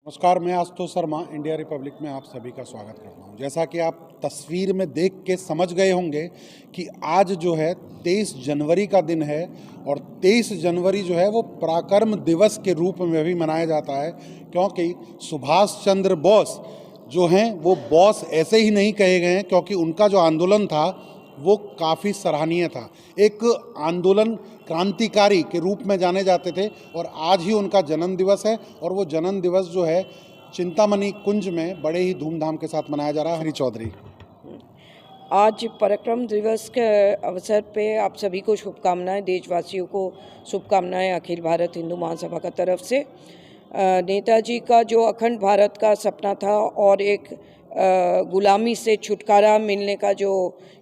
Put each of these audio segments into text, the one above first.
नमस्कार, मैं Ashutosh Sharma India Republic में आप सभी का स्वागत करता हूं। जैसा कि आप तस्वीर में देख के समझ गए होंगे कि आज जो है 23 जनवरी का दिन है और 23 जनवरी जो है वो पराक्रम दिवस के रूप में भी मनाया जाता है, क्योंकि सुभाष चंद्र बोस जो हैं वो बॉस ऐसे ही नहीं कहे गए हैं, क्योंकि उनका जो आंदोलन था वो काफ़ी सराहनीय था। एक आंदोलन क्रांतिकारी के रूप में जाने जाते थे और आज ही उनका जन्म दिवस है और वो जन्म दिवस जो है चिंतामणि कुंज में बड़े ही धूमधाम के साथ मनाया जा रहा है। हरी चौधरी, आज पराक्रम दिवस के अवसर पे आप सभी को शुभकामनाएं, देशवासियों को शुभकामनाएं अखिल भारत हिंदू महासभा का तरफ से। नेताजी का जो अखंड भारत का सपना था और एक गुलामी से छुटकारा मिलने का जो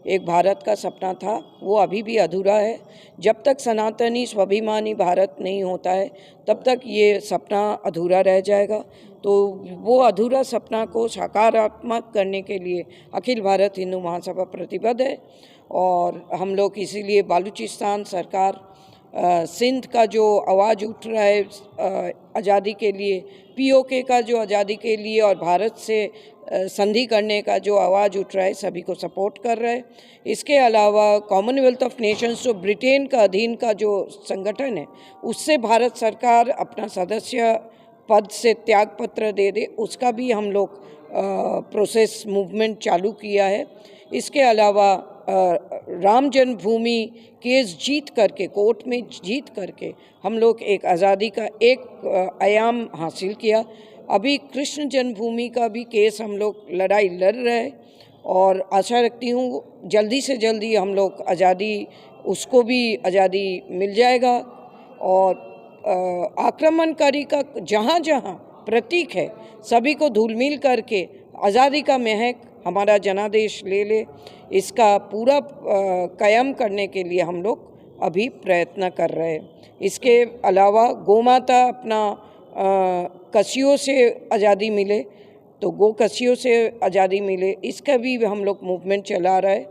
एक भारत का सपना था वो अभी भी अधूरा है। जब तक सनातनी स्वाभिमानी भारत नहीं होता है तब तक ये सपना अधूरा रह जाएगा। तो वो अधूरा सपना को सकारात्मक करने के लिए अखिल भारत हिंदू महासभा प्रतिबद्ध है और हम लोग इसीलिए बलूचिस्तान सरकार, सिंध का जो आवाज़ उठ रहा है आज़ादी के लिए, पीओके का जो आज़ादी के लिए और भारत से संधि करने का जो आवाज़ उठ रहा है, सभी को सपोर्ट कर रहा है। इसके अलावा कॉमनवेल्थ ऑफ नेशंस जो ब्रिटेन का अधीन का जो संगठन है उससे भारत सरकार अपना सदस्य पद से त्याग पत्र दे दे, उसका भी हम लोग प्रोसेस मूवमेंट चालू किया है। इसके अलावा राम जन्मभूमि केस जीत करके, कोर्ट में जीत करके हम लोग एक आज़ादी का एक आयाम हासिल किया। अभी कृष्ण जन्मभूमि का भी केस हम लोग लड़ाई लड़ रहे हैं और आशा रखती हूँ जल्दी से जल्दी हम लोग आज़ादी, उसको भी आज़ादी मिल जाएगा। और आक्रमणकारी का जहाँ जहाँ प्रतीक है सभी को धूलमिल करके आज़ादी का महक हमारा जनादेश ले ले, इसका पूरा कायम करने के लिए हम लोग अभी प्रयत्न कर रहे हैं। इसके अलावा गोमाता अपना कसियों से आज़ादी मिले, तो गो कसियों से आज़ादी मिले, इसका भी हम लोग मूवमेंट चला रहा है।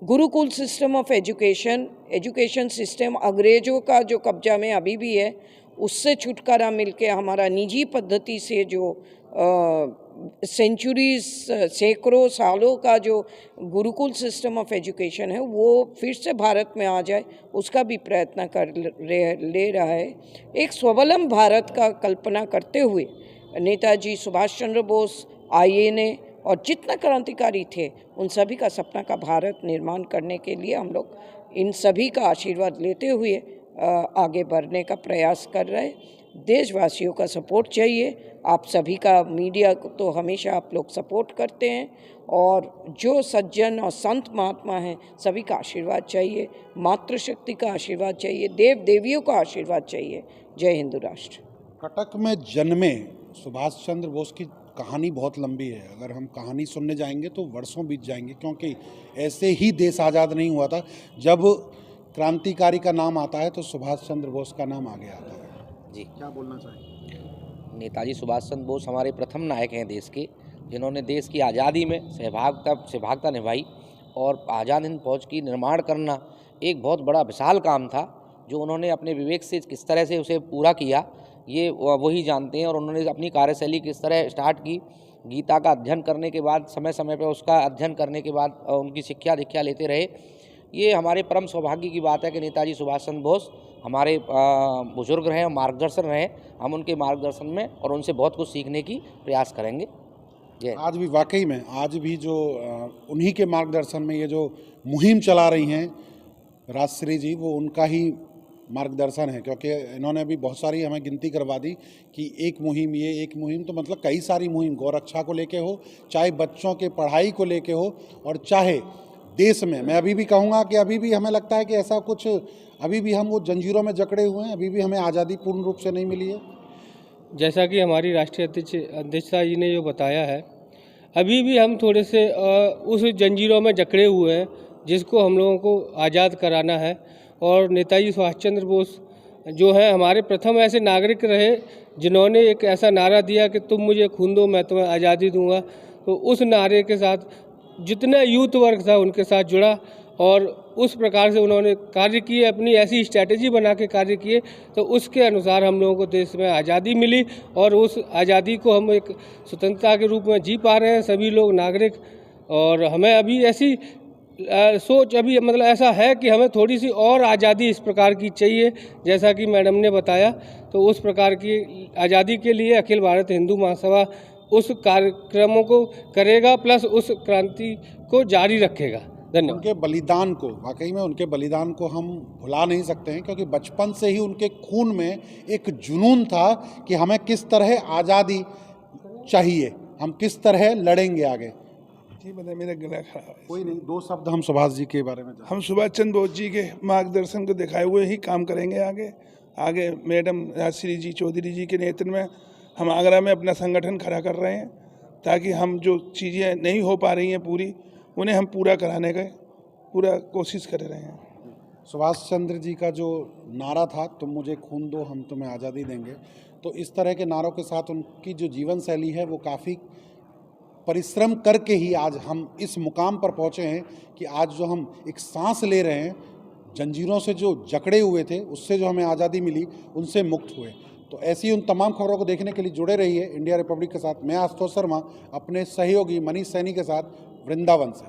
Gurukul system of education system अंग्रेज़ों का जो कब्जा में अभी भी है, उससे छुटकारा मिलके हमारा निजी पद्धति से जो सेंचुरीज, सैकड़ों सालों का जो गुरुकुल सिस्टम ऑफ एजुकेशन है वो फिर से भारत में आ जाए, उसका भी प्रयत्न ले रहा है। एक स्वावलंबी भारत का कल्पना करते हुए नेताजी सुभाष चंद्र बोस, आईएनए और जितना क्रांतिकारी थे उन सभी का सपना का भारत निर्माण करने के लिए हम लोग इन सभी का आशीर्वाद लेते हुए आगे बढ़ने का प्रयास कर रहे हैं। देशवासियों का सपोर्ट चाहिए, आप सभी का, मीडिया को तो हमेशा आप लोग सपोर्ट करते हैं और जो सज्जन और संत महात्मा हैं सभी का आशीर्वाद चाहिए, मातृशक्ति का आशीर्वाद चाहिए, देव देवियों का आशीर्वाद चाहिए। जय हिंदू राष्ट्र। कटक में जन्मे सुभाष चंद्र बोस की कहानी बहुत लंबी है। अगर हम कहानी सुनने जाएंगे तो वर्षों बीत जाएंगे, क्योंकि ऐसे ही देश आज़ाद नहीं हुआ था। जब क्रांतिकारी का नाम आता है तो सुभाष चंद्र बोस का नाम आगे आता है। जी, क्या बोलना चाहिए? नेताजी सुभाष चंद्र बोस हमारे प्रथम नायक हैं देश के, जिन्होंने देश की आज़ादी में सहभागिता निभाई और आज़ाद हिंद फौज की निर्माण करना एक बहुत बड़ा विशाल काम था, जो उन्होंने अपने विवेक से किस तरह से उसे पूरा किया ये वही जानते हैं। और उन्होंने अपनी कार्यशैली किस तरह स्टार्ट की, गीता का अध्ययन करने के बाद, समय समय पर उसका अध्ययन करने के बाद उनकी शिक्षा दीक्षा लेते रहे। ये हमारे परम सौभाग्य की बात है कि नेताजी सुभाष चंद्र बोस हमारे बुजुर्ग रहे, मार्गदर्शन रहे। हम उनके मार्गदर्शन में और उनसे बहुत कुछ सीखने की प्रयास करेंगे। आज भी वाकई में आज भी जो उन्हीं के मार्गदर्शन में ये जो मुहिम चला रही हैं राजश्री जी, वो उनका ही मार्गदर्शन है, क्योंकि इन्होंने भी बहुत सारी हमें गिनती करवा दी कि एक मुहिम, ये एक मुहिम, तो मतलब कई सारी मुहिम, गौरक्षा को लेके हो, चाहे बच्चों के पढ़ाई को लेके हो, और चाहे देश में, मैं अभी भी कहूँगा कि अभी भी हमें लगता है कि ऐसा कुछ, अभी भी हम वो जंजीरों में जकड़े हुए हैं, अभी भी हमें आज़ादी पूर्ण रूप से नहीं मिली है। जैसा कि हमारी राष्ट्रीय अध्यक्षा जी ने जो बताया है, अभी भी हम थोड़े से उस जंजीरों में जकड़े हुए हैं जिसको हम लोगों को आज़ाद कराना है। और नेताजी सुभाष चंद्र बोस जो है हमारे प्रथम ऐसे नागरिक रहे जिन्होंने एक ऐसा नारा दिया कि तुम मुझे खून दो मैं तुम्हें आज़ादी दूंगा। तो उस नारे के साथ जितना यूथ वर्ग था उनके साथ जुड़ा और उस प्रकार से उन्होंने कार्य किए, अपनी ऐसी स्ट्रैटेजी बना के कार्य किए, तो उसके अनुसार हम लोगों को देश में आज़ादी मिली और उस आज़ादी को हम एक स्वतंत्रता के रूप में जी पा रहे हैं सभी लोग नागरिक। और हमें अभी ऐसी सोच अभी मतलब ऐसा है कि हमें थोड़ी सी और आज़ादी इस प्रकार की चाहिए, जैसा कि मैडम ने बताया। तो उस प्रकार की आज़ादी के लिए अखिल भारत हिंदू महासभा उस कार्यक्रमों को करेगा, प्लस उस क्रांति को जारी रखेगा। धन्यवाद। उनके बलिदान को, वाकई में उनके बलिदान को हम भुला नहीं सकते हैं, क्योंकि बचपन से ही उनके खून में एक जुनून था कि हमें किस तरह आज़ादी चाहिए, हम किस तरह लड़ेंगे आगे। जी मतलब मेरा गला खराब है। कोई नहीं, दो शब्द हम सुभाष जी के बारे में जानते हम सुभाष चंद्र बोस जी के मार्गदर्शन को दिखाए हुए ही काम करेंगे आगे मैडम राजश्री जी चौधरी जी के नेतृत्व में हम आगरा में अपना संगठन खड़ा कर रहे हैं, ताकि हम जो चीज़ें नहीं हो पा रही हैं पूरी, उन्हें हम पूरा कराने का पूरा कोशिश कर रहे हैं। सुभाष चंद्र जी का जो नारा था, तुम मुझे खून दो हम तुम्हें आज़ादी देंगे, तो इस तरह के नारों के साथ उनकी जो जीवन शैली है वो काफ़ी परिश्रम करके ही आज हम इस मुकाम पर पहुँचे हैं कि आज जो हम एक सांस ले रहे हैं, जंजीरों से जो जकड़े हुए थे, उससे जो हमें आज़ादी मिली, उनसे मुक्त हुए। तो ऐसी उन तमाम खबरों को देखने के लिए जुड़े रहिए इंडिया रिपब्लिक के साथ। मैं आशुतोष शर्मा अपने सहयोगी मनीष सैनी के साथ वृंदावन से।